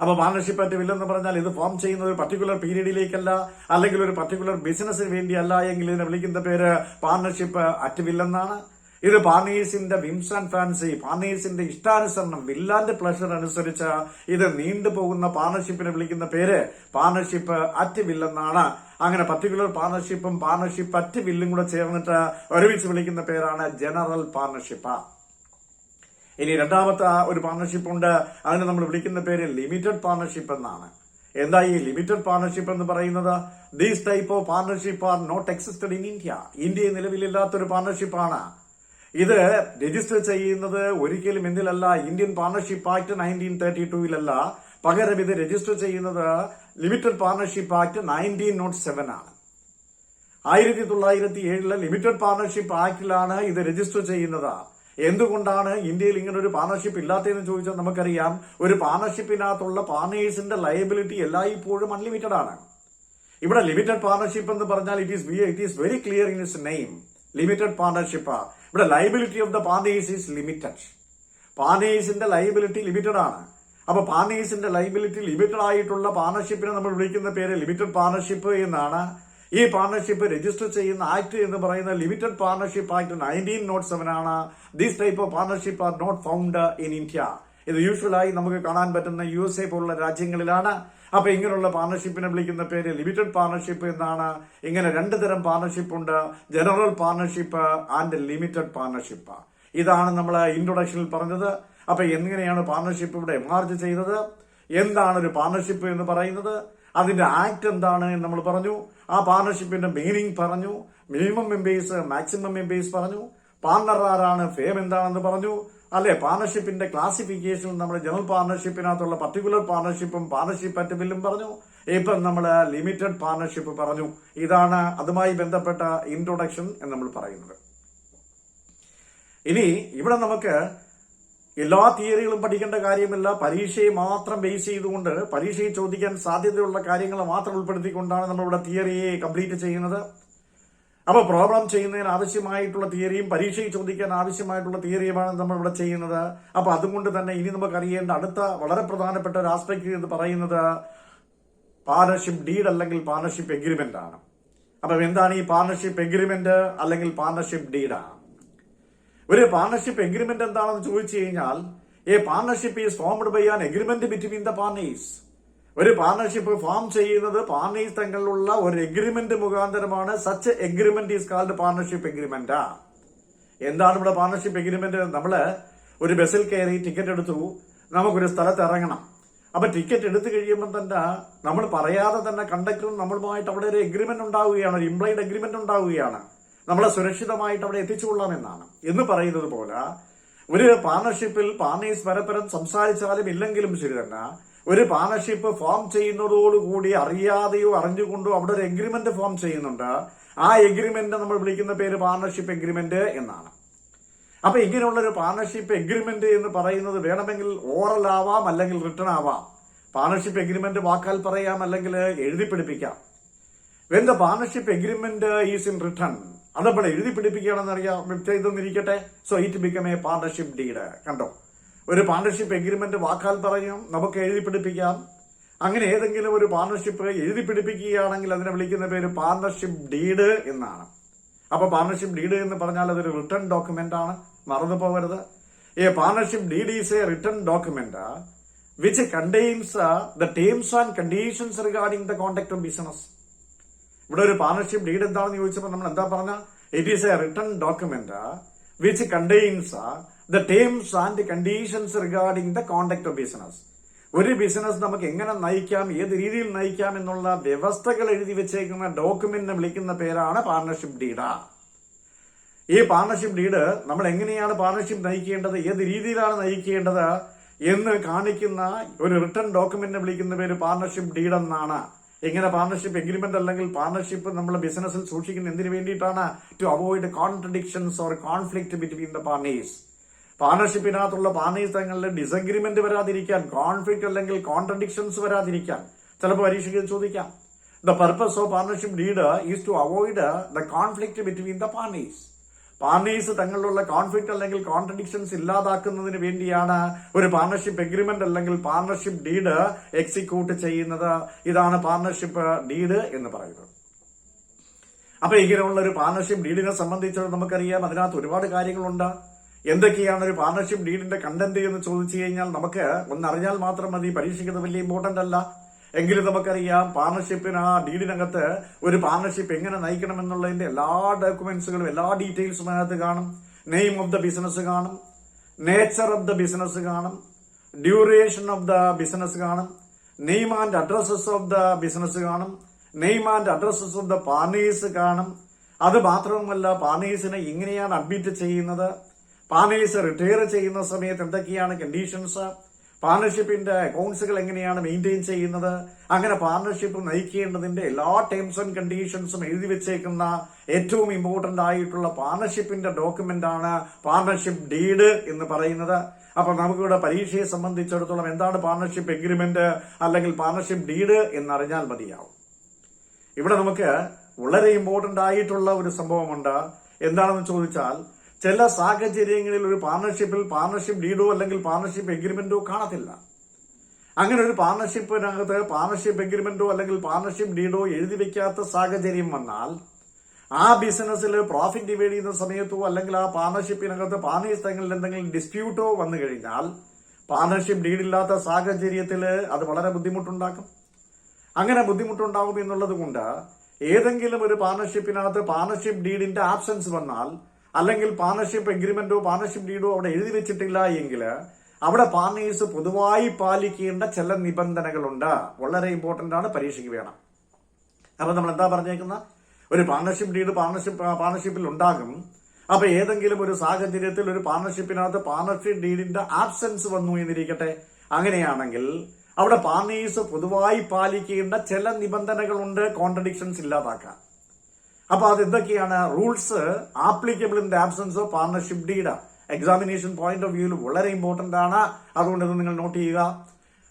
അപ്പൊ പാർട്ണർഷിപ്പ് അറ്റ് വിൽ എന്ന് പറഞ്ഞാൽ ഇത് ഫോം ചെയ്യുന്നത് ഒരു പർട്ടിക്കുലർ പീരീഡിലേക്കല്ല അല്ലെങ്കിൽ ഒരു പർട്ടിക്കുലർ ബിസിനസിന് വേണ്ടിയല്ല എങ്കിൽ ഇതിനെ വിളിക്കുന്ന പേര് പാർട്ണർഷിപ്പ് അറ്റ് വിൽ എന്നാണ്. ഇത് പാർട്ണേഴ്സിന്റെ വിംസ് ആൻഡ് ഫാൻസി, പാർട്ണേഴ്സിന്റെ ഇഷ്ടാനുസരണം, വിൽ ആൻഡ് പ്ലഷർ അനുസരിച്ച് ഇത് നീണ്ടുപോകുന്ന പാർട്ണർഷിപ്പിനെ വിളിക്കുന്ന പേര് പാർട്ണർഷിപ്പ് അറ്റ് വിൽ എന്നാണ്. അങ്ങനെ പർട്ടിക്കുലർ പാർട്ണർഷിപ്പും പാർട്ണർഷിപ്പ് അറ്റ് വില്ലും കൂടെ ചേർന്നിട്ട് ഒരുമിച്ച് വിളിക്കുന്ന പേരാണ് ജനറൽ പാർട്ണർഷിപ്പ്. ഇനി രണ്ടാമത്തെ ഒരു പാർട്ണർഷിപ്പ് ഉണ്ട്, അതിനെ നമ്മൾ വിളിക്കുന്ന പേര് ലിമിറ്റഡ് പാർട്ണർഷിപ്പ് എന്നാണ്. എന്താ ഈ ലിമിറ്റഡ് പാർട്ണർഷിപ്പ് എന്ന് പറയുന്നത്? These type of partnership are not existed in India. ഇന്ത്യയിൽ നിലവിലില്ലാത്തൊരു പാർട്ണർഷിപ്പാണ്. ഇത് രജിസ്റ്റർ ചെയ്യുന്നത് ഒരിക്കലും എന്തിലല്ല, ഇന്ത്യൻ പാർട്ണർഷിപ്പ് ആക്ട് 1932 പകരം ഇത് രജിസ്റ്റർ ചെയ്യുന്നത് ലിമിറ്റഡ് പാർട്ണർഷിപ്പ് ആക്ട് 1907 ആണ്. 1907 ലിമിറ്റഡ് പാർട്ണർഷിപ്പ് ആക്ടിലാണ് ഇത് രജിസ്റ്റർ ചെയ്യുന്നത്. എന്തുകൊണ്ടാണ് ഇന്ത്യയിൽ ഇങ്ങനെ ഒരു പാർട്ണർഷിപ്പ് ഇല്ലാത്തതെന്ന് ചോദിച്ചാൽ നമുക്കറിയാം, ഒരു പാർട്ണർഷിപ്പിനകത്തുള്ള പാർട്ണേഴ്സിന്റെ ലയബിലിറ്റി എല്ലായ്പ്പോഴും അൺലിമിറ്റഡ് ആണ്. ഇവിടെ ലിമിറ്റഡ് പാർട്ണർഷിപ്പ് എന്ന് പറഞ്ഞാൽ it is very clear in its name, limited partnership. ഇവിടെ liability of the partners is limited. പാർട്ണേഴ്സിന്റെ ലയബിലിറ്റി ലിമിറ്റഡ് ആണ്. അപ്പൊ പാർട്ണേഴ്സിന്റെ ലയബിലിറ്റി ലിമിറ്റഡ് ആയിട്ടുള്ള പാർട്ണർഷിപ്പിനെ നമ്മൾ വിളിക്കുന്ന പേര് ലിമിറ്റഡ് പാർട്ണർഷിപ്പ് എന്നാണ്. ഈ പാർട്ണർഷിപ്പ് രജിസ്റ്റർ ചെയ്യുന്ന ആക്ട് എന്ന് പറയുന്ന ലിമിറ്റഡ് പാർട്ണർഷിപ്പ് ആക്ട് 1907 ആണ്. These type of partnership are not found in India. ഇത് യൂഷ്വലായി നമുക്ക് കാണാൻ പറ്റുന്ന USA പോലുള്ള രാജ്യങ്ങളിലാണ്. അപ്പൊ ഇങ്ങനെയുള്ള പാർട്ണർഷിപ്പിനെ വിളിക്കുന്ന പേര് ലിമിറ്റഡ് പാർട്ണർഷിപ്പ് എന്നാണ്. ഇങ്ങനെ രണ്ടു തരം പാർട്ണർഷിപ്പ് ഉണ്ട്, general partnership and limited partnership. ഇതാണ് നമ്മൾ ഇൻട്രൊഡക്ഷനിൽ പറഞ്ഞത്. അപ്പൊ എങ്ങനെയാണ് പാർട്ണർഷിപ്പ് ഇവിടെ എമർജ് ചെയ്തത്, എന്താണ് ഒരു പാർട്ണർഷിപ്പ് എന്ന് പറയുന്നത്, അതിന്റെ ആക്ട് എന്താണ് എന്ന് നമ്മൾ പറഞ്ഞു. ആ പാർട്ണർഷിപ്പിന്റെ മീനിങ് പറഞ്ഞു, മിനിമം മെമ്പേഴ്സ്, മാക്സിമം മെമ്പേഴ്സ് പറഞ്ഞു, പാർട്ണർ ആരാണ്, ഫേം എന്താണെന്ന് പറഞ്ഞു. അല്ലെ, പാർട്ണർഷിപ്പിന്റെ ക്ലാസിഫിക്കേഷൻ നമ്മൾ ജനറൽ പാർട്ണർഷിപ്പിനകത്തുള്ള പർട്ടിക്കുലർ പാർട്ണർഷിപ്പും പാർട്ണർഷിപ്പ് അറ്റ് വില്ലും പറഞ്ഞു. ഇപ്പം നമ്മൾ ലിമിറ്റഡ് പാർട്ണർഷിപ്പ് പറഞ്ഞു. ഇതാണ് അതുമായി ബന്ധപ്പെട്ട ഇൻട്രൊഡക്ഷൻ എന്ന് നമ്മൾ പറയുന്നത്. ഇനി ഇവിടെ നമുക്ക് എല്ലാ തിയറികളും പഠിക്കേണ്ട കാര്യമില്ല. പരീക്ഷയെ മാത്രം ബേസ് ചെയ്തുകൊണ്ട് പരീക്ഷയിൽ ചോദിക്കാൻ സാധ്യതയുള്ള കാര്യങ്ങൾ മാത്രം ഉൾപ്പെടുത്തിക്കൊണ്ടാണ് നമ്മളിവിടെ തിയറിയെ കംപ്ലീറ്റ് ചെയ്യുന്നത്. അപ്പൊ പ്രോബ്ലം ചെയ്യുന്നതിന് ആവശ്യമായിട്ടുള്ള തിയറിയും പരീക്ഷയിൽ ചോദിക്കാൻ ആവശ്യമായിട്ടുള്ള തിയറിയുമാണ് നമ്മൾ ഇവിടെ ചെയ്യുന്നത്. അപ്പൊ അതുകൊണ്ട് തന്നെ ഇനി നമുക്ക് അറിയേണ്ട അടുത്ത വളരെ പ്രധാനപ്പെട്ട ഒരു ആസ്പെക്ട് എന്ന് പറയുന്നത് പാർട്ണർഷിപ്പ് ഡീഡ് അല്ലെങ്കിൽ പാർട്ണർഷിപ്പ് എഗ്രിമെന്റ് ആണ്. അപ്പൊ എന്താണ് ഈ പാർട്ണർഷിപ്പ് എഗ്രിമെന്റ് അല്ലെങ്കിൽ പാർട്ണർഷിപ്പ് ഡീഡാണ്? ഒരു പാർട്ണർഷിപ്പ് എഗ്രിമെന്റ് എന്താണെന്ന് ചോദിച്ചു കഴിഞ്ഞാൽ a partnership is formed by an agreement between the partners. ഒരു പാർട്ണർഷിപ്പ് ഫോം ചെയ്യുന്നത് പാർട്ണേഴ്സ് തങ്ങളിലുള്ള ഒരു എഗ്രിമെന്റ് മുഖാന്തരമാണ്. Such agreement is called partnership agreement. എന്താണ് ഇവിടെ പാർട്ണർഷിപ്പ് എഗ്രിമെന്റ്? നമ്മള് ഒരു ബസ്സിൽ കയറി ടിക്കറ്റ് എടുത്തു, നമുക്കൊരു സ്ഥലത്ത് ഇറങ്ങണം. അപ്പൊ ടിക്കറ്റ് എടുത്തു കഴിയുമ്പോൾ തന്നെ നമ്മൾ പറയാതെ തന്നെ കണ്ടക്ടറും നമ്മളുമായിട്ട് അവിടെ ഒരു എഗ്രിമെന്റ് ഉണ്ടാവുകയാണ്, ഒരു ഇംപ്ലൈഡ് എഗ്രിമെന്റ് ഉണ്ടാവുകയാണ്. നമ്മളെ സുരക്ഷിതമായിട്ട് അവിടെ എത്തിച്ചുകൊള്ളാമെന്നാണ്. എന്ന് പറയുന്നത് പോലെ ഒരു പാർട്ണർഷിപ്പിൽ പാർട്ണേഴ്സ് പരസ്പരം സംസാരിച്ചാലും ഇല്ലെങ്കിലും ശരി തന്നെ ഒരു പാർട്ണർഷിപ്പ് ഫോം ചെയ്യുന്നതോടുകൂടി അറിയാതെയോ അറിഞ്ഞുകൊണ്ടോ അവിടെ ഒരു എഗ്രിമെന്റ് ഫോം ചെയ്യുന്നുണ്ട്. ആ എഗ്രിമെന്റ് നമ്മൾ വിളിക്കുന്ന പേര് പാർട്ണർഷിപ്പ് എഗ്രിമെന്റ് എന്നാണ്. അപ്പൊ ഇങ്ങനെയുള്ള ഒരു പാർട്ണർഷിപ്പ് എഗ്രിമെന്റ് എന്ന് പറയുന്നത് വേണമെങ്കിൽ ഓറൽ ആവാം അല്ലെങ്കിൽ റിട്ടൺ ആവാം. പാർട്ണർഷിപ്പ് എഗ്രിമെന്റ് വാക്കാൽ പറയാം അല്ലെങ്കിൽ എഴുതി പിടിപ്പിക്കാം. When the partnership agreement is in written, അതപ്പോൾ എഴുതി പിടിപ്പിക്കുകയാണെന്ന് അറിയാം ചെയ്തെന്നിരിക്കട്ടെ. So it become a partnership deed. കണ്ടോ, ഒരു പാർട്ണർഷിപ്പ് എഗ്രിമെന്റ് വാക്കാൽ പറയും, നമുക്ക് എഴുതി പിടിപ്പിക്കാം. അങ്ങനെ ഏതെങ്കിലും ഒരു പാർട്ണർഷിപ്പ് എഴുതി പിടിപ്പിക്കുകയാണെങ്കിൽ അതിനെ വിളിക്കുന്ന പേര് പാർട്ണർഷിപ്പ് ഡീഡ് എന്നാണ്. അപ്പൊ പാർട്ണർഷിപ്പ് ഡീഡ് എന്ന് പറഞ്ഞാൽ അതൊരു റിട്ടേൺ ഡോക്യുമെന്റ് ആണ്, മറന്നു പോകരുത്. A partnership deed is A return document which contains the terms and conditions regarding the conduct of business. ഇവിടെ ഒരു പാർട്ണർഷിപ്പ് ഡീഡ് എന്താണെന്ന് ചോദിച്ചപ്പോൾ നമ്മൾ എന്താ പറഞ്ഞ? It is A return document which contains the terms and conditions regarding the conduct of business. ഒരു business നമുക്ക് എങ്ങനെ നയിക്കാം, ഏത് രീതിയിൽ നയിക്കാം എന്നുള്ള വ്യവസ്ഥകൾ എഴുതി വെച്ചേക്കുന്ന ഡോക്യുമെന്റിനെ വിളിക്കുന്ന പേരാണ് പാർട്ണർഷിപ്പ് ഡീഡ്. ഈ പാർട്ണർഷിപ്പ് ഡീഡ് നമ്മൾ എങ്ങനെയാണ് പാർട്ണർഷിപ്പ് നയിക്കേണ്ടത്, ഏത് രീതിയിലാണ് നയിക്കേണ്ടത് എന്ന് കാണിക്കുന്ന ഒരു റിട്ടേൺ ഡോക്യുമെന്റിനെ വിളിക്കുന്ന പേര് പാർട്ണർഷിപ്പ് ഡീഡ് എന്നാണ്. ഇങ്ങനെ പാർട്ണർഷിപ്പ് എഗ്രിമെന്റ് അല്ലെങ്കിൽ പാർട്ണർഷിപ്പ് നമ്മൾ ബിസിനസ്സിൽ സൂക്ഷിക്കുന്ന എന്തിനു വേണ്ടിയിട്ടാണ്? To avoid contradictions or conflict between the partners. പാർട്ണർഷിപ്പിനകത്തുള്ള പാർട്ണേഴ്സ് തങ്ങളിൽ ഡിസഗ്രിമെന്റ് വരാതിരിക്കാൻ, കോൺഫ്ലിക്ട് അല്ലെങ്കിൽ കോൺട്രഡിക്ഷൻസ് വരാതിരിക്കാൻ ചിലപ്പോൾ പരീക്ഷയ്ക്ക് ചോദിക്കാം. The purpose of partnership deed is to avoid the conflict between the partners. Partners തങ്ങളിലുള്ള കോൺഫ്ലിക്ട് അല്ലെങ്കിൽ കോൺട്രഡിക്ഷൻസ് ഇല്ലാതാക്കുന്നതിന് വേണ്ടിയാണ് ഒരു പാർട്ണർഷിപ്പ് എഗ്രിമെന്റ് അല്ലെങ്കിൽ പാർട്ണർഷിപ്പ് ഡീഡ് എക്സിക്യൂട്ട് ചെയ്യുന്നത്. ഇതാണ് പാർട്ണർഷിപ്പ് ഡീഡ് എന്ന് പറയുന്നത്. അപ്പൊ ഇങ്ങനെയുള്ള ഒരു പാർട്ണർഷിപ്പ് ഡീഡിനെ സംബന്ധിച്ച് നമുക്കറിയാം അതിനകത്ത് ഒരുപാട് കാര്യങ്ങളുണ്ട്. എന്തൊക്കെയാണ് ഒരു പാർട്ണർഷിപ്പ് ഡീഡിന്റെ കണ്ടന്റ് എന്ന് ചോദിച്ചു കഴിഞ്ഞാൽ നമുക്ക് ഒന്നറിഞ്ഞാൽ മാത്രം മതി. പരീക്ഷയ്ക്ക് വലിയ ഇമ്പോർട്ടന്റ് അല്ല. എങ്കിലും നമുക്കറിയാം പാർട്ണർഷിപ്പിന് ആ ഡീഡിനകത്ത് ഒരു പാർട്ണർഷിപ്പ് എങ്ങനെ നയിക്കണം എന്നുള്ളതിന്റെ എല്ലാ ഡോക്യുമെന്റ്സുകളും എല്ലാ ഡീറ്റെയിൽസും അതിനകത്ത് കാണും. നെയിം ഓഫ് ദ ബിസിനസ് കാണും, നേച്ചർ ഓഫ് ദ ബിസിനസ് കാണും, ഡ്യൂറേഷൻ ഓഫ് ദ ബിസിനസ് കാണും, name and addresses of the business കാണും, name and addresses of the partners കാണും. അത് മാത്രവുമല്ല പാർട്ണേഴ്സിനെ എങ്ങനെയാണ് അഡ്മിറ്റ് ചെയ്യുന്നത്, പാർട്ണേഴ്സ് റിട്ടയർ ചെയ്യുന്ന സമയത്ത് എന്തൊക്കെയാണ് കണ്ടീഷൻസ്, പാർട്ണർഷിപ്പിന്റെ അക്കൗണ്ട്സുകൾ എങ്ങനെയാണ് മെയിൻറ്റെയിൻ ചെയ്യുന്നത്, അങ്ങനെ പാർട്ണർഷിപ്പ് നയിക്കേണ്ടതിന്റെ എല്ലാ ടേംസ് ആൻഡ് കണ്ടീഷൻസും എഴുതി വെച്ചേക്കുന്ന ഏറ്റവും ഇമ്പോർട്ടന്റ് ആയിട്ടുള്ള പാർട്ണർഷിപ്പിന്റെ ഡോക്യുമെന്റ് ആണ് പാർട്ണർഷിപ്പ് ഡീഡ് എന്ന് പറയുന്നത്. അപ്പൊ നമുക്കിവിടെ പരീക്ഷയെ സംബന്ധിച്ചിടത്തോളം എന്താണ് പാർട്ണർഷിപ്പ് എഗ്രിമെന്റ് അല്ലെങ്കിൽ പാർട്ണർഷിപ്പ് ഡീഡ് എന്നറിഞ്ഞാൽ മതിയാവും. ഇവിടെ നമുക്ക് വളരെ ഇമ്പോർട്ടന്റ് ആയിട്ടുള്ള ഒരു സംഭവമുണ്ട്. എന്താണെന്ന് ചോദിച്ചാൽ ചില സാഹചര്യങ്ങളിൽ ഒരു പാർട്ണർഷിപ്പിൽ പാർട്ണർഷിപ്പ് ഡീഡോ അല്ലെങ്കിൽ പാർട്ണർഷിപ്പ് എഗ്രിമെന്റോ കാണത്തില്ല. അങ്ങനെ ഒരു പാർട്ണർഷിപ്പിനകത്ത് പാർട്ണർഷിപ്പ് എഗ്രിമെന്റോ അല്ലെങ്കിൽ പാർട്ണർഷിപ്പ് ഡീഡോ എഴുതി വെക്കാത്ത സാഹചര്യം വന്നാൽ ആ ബിസിനസ്സിൽ പ്രോഫിറ്റ് ഡിവൈഡ് ചെയ്യുന്ന സമയത്തോ അല്ലെങ്കിൽ ആ പാർട്ണർഷിപ്പിനകത്ത് പാർട്ണേഴ്സ് തങ്ങളിൽ എന്തെങ്കിലും ഡിസ്പ്യൂട്ടോ വന്നു കഴിഞ്ഞാൽ പാർട്ണർഷിപ്പ് ഡീഡില്ലാത്ത സാഹചര്യത്തിൽ അത് വളരെ ബുദ്ധിമുട്ടുണ്ടാക്കും. അങ്ങനെ ബുദ്ധിമുട്ടുണ്ടാകും എന്നുള്ളത് കൊണ്ട് ഏതെങ്കിലും ഒരു പാർട്ണർഷിപ്പിനകത്ത് പാർട്ണർഷിപ്പ് ഡീഡിന്റെ ആബ്സെൻസ് വന്നാൽ അല്ലെങ്കിൽ പാർട്ണർഷിപ്പ് എഗ്രിമെന്റോ പാർട്ണർഷിപ്പ് ഡീഡോ അവിടെ എഴുതി വെച്ചിട്ടില്ല എങ്കിൽ അവിടെ പാർട്ണേഴ്സ് പൊതുവായി പാലിക്കേണ്ട ചില നിബന്ധനകളുണ്ട്. വളരെ ഇമ്പോർട്ടന്റ് ആണ്, പരീക്ഷയ്ക്ക് വേണം. അപ്പൊ നമ്മൾ എന്താ പറഞ്ഞേക്കുന്ന ഒരു പാർട്ണർഷിപ്പ് ഡീഡ് പാർട്ണർഷിപ്പിൽ ഉണ്ടാകും. അപ്പൊ ഏതെങ്കിലും ഒരു സാഹചര്യത്തിൽ ഒരു പാർട്ണർഷിപ്പിനകത്ത് പാർട്ണർഷിപ്പ് ഡീഡിന്റെ ആബ്സെൻസ് വന്നു എന്നിരിക്കട്ടെ. അങ്ങനെയാണെങ്കിൽ അവിടെ പാർട്ണേഴ്സ് പൊതുവായി പാലിക്കേണ്ട ചില നിബന്ധനകളുണ്ട് കോൺട്രഡിക്ഷൻസ് ഇല്ലാതാക്കാൻ. അപ്പൊ അത് എന്തൊക്കെയാണ്? Rules applicable in the absence of partnership deed. Examination point of വ്യൂവിൽ വളരെ ഇമ്പോർട്ടന്റ് ആണ്. അതുകൊണ്ട് ഇത് നിങ്ങൾ നോട്ട് ചെയ്യുക.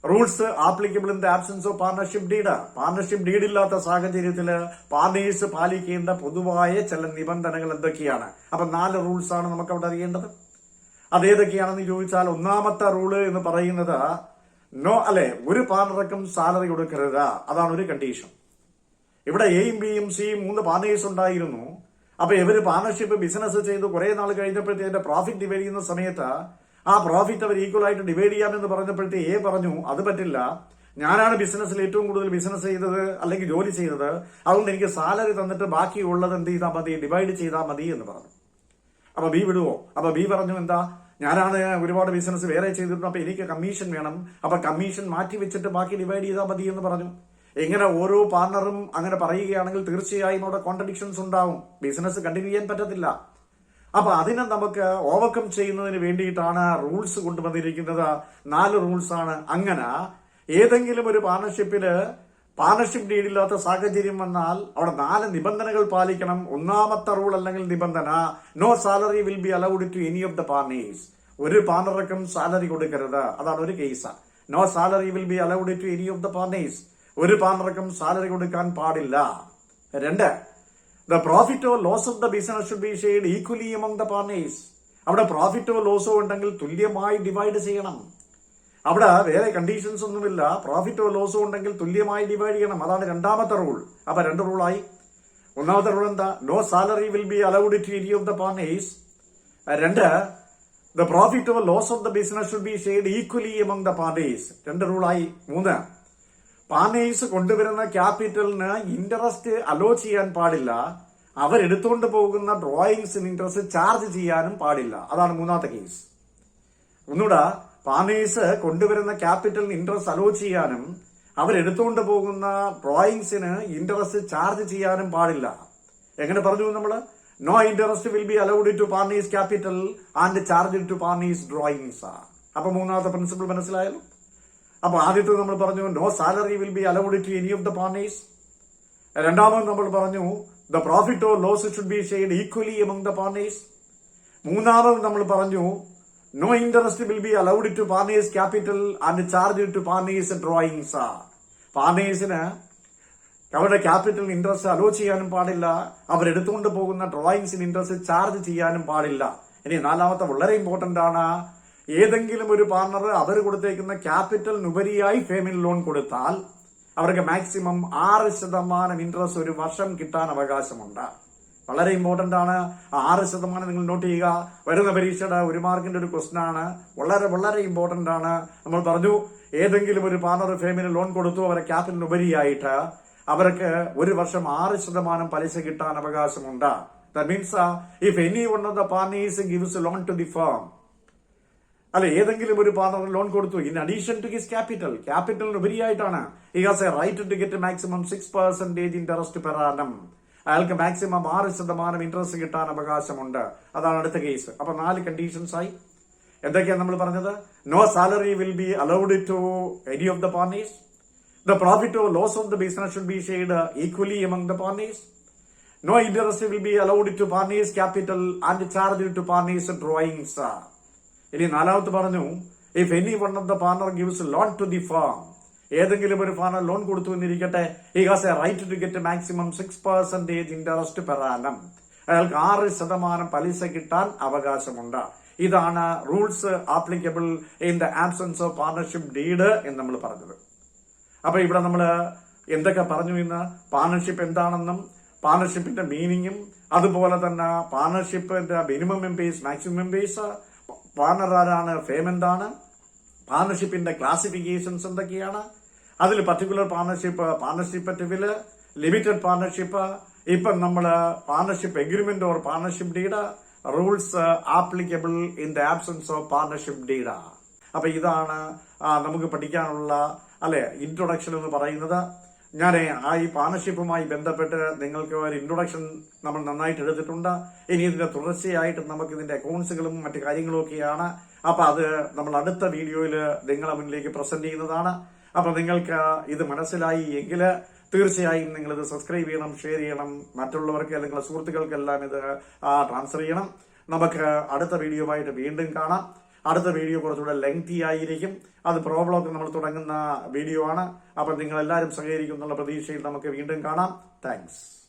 Rules applicable in the absence of partnership deed. Partnership deed ഇല്ലാത്ത സാഹചര്യത്തില് പാർട്ണേഴ്സ് പാലിക്കേണ്ട പൊതുവായ ചില നിബന്ധനകൾ എന്തൊക്കെയാണ്? അപ്പൊ 4 റൂൾസ് ആണ് നമുക്ക് അവിടെ അറിയേണ്ടത്. അതേതൊക്കെയാണെന്ന് ചോദിച്ചാൽ, ഒന്നാമത്തെ റൂള് എന്ന് പറയുന്നത് ഒരു പാർട്ണർക്കും സാലറി കൊടുക്കരുത്. അതാണ് ഒരു കണ്ടീഷൻ. ഇവിടെ എയും ബിയും സിയും 3 പാർട്ണേഴ്സ് ഉണ്ടായിരുന്നു. അപ്പൊ ഇവര് പാർട്ണർഷിപ്പ് ബിസിനസ് ചെയ്ത് കുറെ നാൾ കഴിഞ്ഞപ്പോഴത്തേക്ക് പ്രോഫിറ്റ് ഡിവൈഡ് ചെയ്യുന്ന സമയത്ത് ആ പ്രോഫിറ്റ് അവർ ഈക്വൽ ആയിട്ട് ഡിവൈഡ് ചെയ്യാമെന്ന് പറഞ്ഞപ്പോഴത്തെ എ പറഞ്ഞു, അത് പറ്റില്ല, ഞാനാണ് ബിസിനസ്സിൽ ഏറ്റവും കൂടുതൽ ബിസിനസ് ചെയ്തത് അല്ലെങ്കിൽ ജോലി ചെയ്തത്, അതുകൊണ്ട് എനിക്ക് സാലറി തന്നിട്ട് ബാക്കിയുള്ളത് എന്ത് ചെയ്താൽ മതി, ഡിവൈഡ് ചെയ്താൽ മതി എന്ന് പറഞ്ഞു. അപ്പൊ ബി വിടുവോ? അപ്പൊ ബി പറഞ്ഞു, എന്താ, ഞാനാണ് ഒരുപാട് ബിസിനസ് വേറെ ചെയ്തിരുന്നു, അപ്പൊ എനിക്ക് കമ്മീഷൻ വേണം, അപ്പൊ കമ്മീഷൻ മാറ്റി വെച്ചിട്ട് ബാക്കി ഡിവൈഡ് ചെയ്താൽ മതി എന്ന് പറഞ്ഞു. എങ്ങനെ ഓരോ പാർട്ണറും അങ്ങനെ പറയുകയാണെങ്കിൽ തീർച്ചയായും അവിടെ കോൺട്രഡിക്ഷൻസ് ഉണ്ടാവും, ബിസിനസ് കണ്ടിന്യൂ ചെയ്യാൻ പറ്റത്തില്ല. അപ്പൊ അതിനെ നമുക്ക് ഓവർകം ചെയ്യുന്നതിന് വേണ്ടിയിട്ടാണ് റൂൾസ് കൊണ്ടുവന്നിരിക്കുന്നത്. 4 റൂൾസ് ആണ്. അങ്ങനെ ഏതെങ്കിലും ഒരു പാർട്ണർഷിപ്പ് ഡീഡില്ലാത്ത സാഹചര്യം വന്നാൽ അവിടെ 4 നിബന്ധനകൾ പാലിക്കണം. ഒന്നാമത്തെ റൂൾ അല്ലെങ്കിൽ നിബന്ധന, no salary will be allowed to any of the partners. ഒരു പാർട്ണർക്കും സാലറി കൊടുക്കരുത്. അതാണ് ഒരു case. No salary will be allowed to any of the partners. ഒരു പാർട്ണർക്കും സാലറി കൊടുക്കാൻ പാടില്ല. 2, the profit or loss of the business should be shared equally among the partners. അവിടെ പ്രോഫിറ്റോ ലോസോ ഉണ്ടെങ്കിൽ തുല്യമായി ഡിവൈഡ് ചെയ്യണം. അവിടെ വേറെ കണ്ടീഷൻസ് ഒന്നുമില്ല. പ്രോഫിറ്റോ ലോസോ ഉണ്ടെങ്കിൽ തുല്യമായി ഡിവൈഡ് ചെയ്യണം. അതാണ് രണ്ടാമത്തെ റൂൾ. അപ്പൊ 2 റൂളായി. ഒന്നാമത്തെ റൂൾ എന്താ? No salary will be allowed to any of the partners. 2, the profit or loss of the business should be shared equally among the parties. 2 റൂളായി. 3, partners കൊണ്ടുവരുന്ന ക്യാപിറ്റലിന് ഇൻട്രസ്റ്റ് അലോ ചെയ്യാൻ പാടില്ല. അവരെടുത്തുകൊണ്ട് പോകുന്ന ഡ്രോയിങ്സിന് ഇൻട്രസ്റ്റ് ചാർജ് ചെയ്യാനും പാടില്ല. അതാണ് 3ാമത്തെ കേസ്. ഒന്നുകൂടെ, partners കൊണ്ടുവരുന്ന ക്യാപിറ്റലിന് interest hello ചെയ്യാനും അവരെടുത്തുകൊണ്ട് പോകുന്ന ഡ്രോയിങ്സിന് ഇൻട്രസ്റ്റ് ചാർജ് ചെയ്യാനും പാടില്ല. എങ്ങനെ പറഞ്ഞു നമ്മള്? No interest will be allowed to partners capital and charge to partners drawings. അപ്പൊ 3ാമത്തെ പ്രിൻസിപ്പിൾ മനസ്സിലായല്ലോ. അപ്പൊ ആദ്യത്തെ നമ്മൾ പറഞ്ഞു no salary will be allowed to any of the partners. രണ്ടാമത് നമ്മൾ പറഞ്ഞു the profit or loss should be shared equally among the partners. 3ാമത് നമ്മൾ പറഞ്ഞു no interest will be allowed to partners capital and charge to partners drawings. പാർട്ണേഴ്സിന് അവരുടെ capital interest hello ചെയ്യാനും പാടില്ല. അവരെടുത്തുകൊണ്ട് പോകുന്ന ഡ്രോയിങ്സിന് ഇൻട്രസ്റ്റ് ചാർജ് ചെയ്യാനും പാടില്ല. ഇനി 4ാമത്തെ വളരെ ഇമ്പോർട്ടന്റ് ആണ്. ഏതെങ്കിലും ഒരു പാർട്ണർ അവർ കൊടുത്തേക്കുന്ന ക്യാപിറ്റലിനുപരിയായി പേയ്മെന്റ് ലോൺ കൊടുത്താൽ അവർക്ക് മാക്സിമം 6% ഇൻട്രസ്റ്റ് ഒരു വർഷം കിട്ടാൻ അവകാശമുണ്ട്. വളരെ ഇമ്പോർട്ടന്റ് ആണ്. 6% നിങ്ങൾ നോട്ട് ചെയ്യുക. വരുന്ന പരീക്ഷയുടെ 1 മാർക്കിന്റെ ഒരു ക്വസ്റ്റൻ ആണ്. വളരെ വളരെ ഇമ്പോർട്ടന്റ് ആണ്. നമ്മൾ പറഞ്ഞു ഏതെങ്കിലും ഒരു പാർട്ണർ പേയ്മെന്റ് ലോൺ കൊടുത്തു, അവരെ ക്യാപിറ്റലിനുപരിയായിട്ട് അവർക്ക് ഒരു വർഷം 6% പലിശ കിട്ടാൻ അവകാശമുണ്ട്. That means if any one of the partners gives loan to the firm, അല്ലെ ഏതെങ്കിലും ഒരു പാർട്ണർ ലോൺ കൊടുത്തു, ഇൻ അഡീഷൻ ടു ഹിസ് ക്യാപിറ്റലിന് ഉപരിയായിട്ടാണ്, he has a right to get maximum 6% interest per annum. അയാൾക്ക് മാക്സിമം 6% ഇൻട്രസ്റ്റ് കിട്ടാൻ അവകാശമുണ്ട്. അതാണ് അടുത്ത കേസ്. അപ്പൊ 4 കണ്ടീഷൻസ് ആയി. എന്തൊക്കെയാണ് നമ്മൾ പറഞ്ഞത്? No salary will be allowed to any of the partners. The profit or loss of the business should be shared equally among the partners. No interest will be allowed to partners capital and charge to partners drawings. ഇനി 4ാമത് പറഞ്ഞു if any one of the partner gives loan to the firm. ഏതെങ്കിലും ഒരു partner loan കൊടുത്തു എന്നിരിക്കട്ടെ, he has a right to get maximum 6% interest per annum. അയാൾക്ക് 6% പലിശ കിട്ടാൻ അവകാശമുണ്ട്. ഇതാണ് rules applicable in the absence of partnership deed എന്ന് നമ്മൾ പറഞ്ഞത്. അപ്പൊ ഇവിടെ നമ്മൾ എന്തൊക്കെ പറഞ്ഞു ഇന്ന്? പാർട്ണർഷിപ്പ് എന്താണെന്നും പാർട്ണർഷിപ്പിന്റെ മീനിങ്ങും, അതുപോലെ തന്നെ പാർട്ണർഷിപ്പിന്റെ minimum members, maximum members, partner ആരാണ്, ഫേം എന്താണ്, പാർട്ണർഷിപ്പിന്റെ ക്ലാസിഫിക്കേഷൻസ് എന്തൊക്കെയാണ്, അതിൽ പർട്ടിക്കുലർ പാർട്ണർഷിപ്പ് ടിവില്, ലിമിറ്റഡ് പാർട്ണർഷിപ്പ്, ഇപ്പം നമ്മള് partnership agreement or partnership deed, rules applicable in the absence of partnership deed. അപ്പൊ ഇതാണ് നമുക്ക് പഠിക്കാനുള്ള ഇൻട്രൊഡക്ഷൻ എന്ന് പറയുന്നത്. ഞാൻ ഈ പാർട്ണർഷിപ്പുമായി ബന്ധപ്പെട്ട് നിങ്ങൾക്ക് ഒരു ഇൻട്രൊഡക്ഷൻ നമ്മൾ നന്നായിട്ട് എടുത്തിട്ടുണ്ട്. ഇനി ഇതിന്റെ തുടർച്ചയായിട്ട് നമുക്ക് ഇതിന്റെ അക്കൗണ്ട്സുകളും മറ്റു കാര്യങ്ങളും ഒക്കെയാണ്. അപ്പൊ അത് നമ്മൾ അടുത്ത വീഡിയോയിൽ നിങ്ങളെ മുന്നിലേക്ക് പ്രസന്റ് ചെയ്യുന്നതാണ്. അപ്പൊ നിങ്ങൾക്ക് ഇത് മനസ്സിലായി എങ്കിൽ തീർച്ചയായും നിങ്ങൾ ഇത് സബ്സ്ക്രൈബ് ചെയ്യണം, ഷെയർ ചെയ്യണം, മറ്റുള്ളവർക്ക് നിങ്ങളുടെ സുഹൃത്തുക്കൾക്കെല്ലാം ഇത് ട്രാൻസ്ഫർ ചെയ്യണം. നമുക്ക് അടുത്ത വീഡിയോ ആയിട്ട് വീണ്ടും കാണാം. അടുത്ത വീഡിയോ കുറച്ചുകൂടെ ലെങ്തി ആയിരിക്കും. അത് പ്രോബ്ലമൊക്കെ നമ്മൾ തുടങ്ങുന്ന വീഡിയോ ആണ്. അപ്പം നിങ്ങൾ എല്ലാവരും സഹകരിക്കും എന്നുള്ള പ്രതീക്ഷയിൽ നമുക്ക് വീണ്ടും കാണാം. താങ്ക്സ്.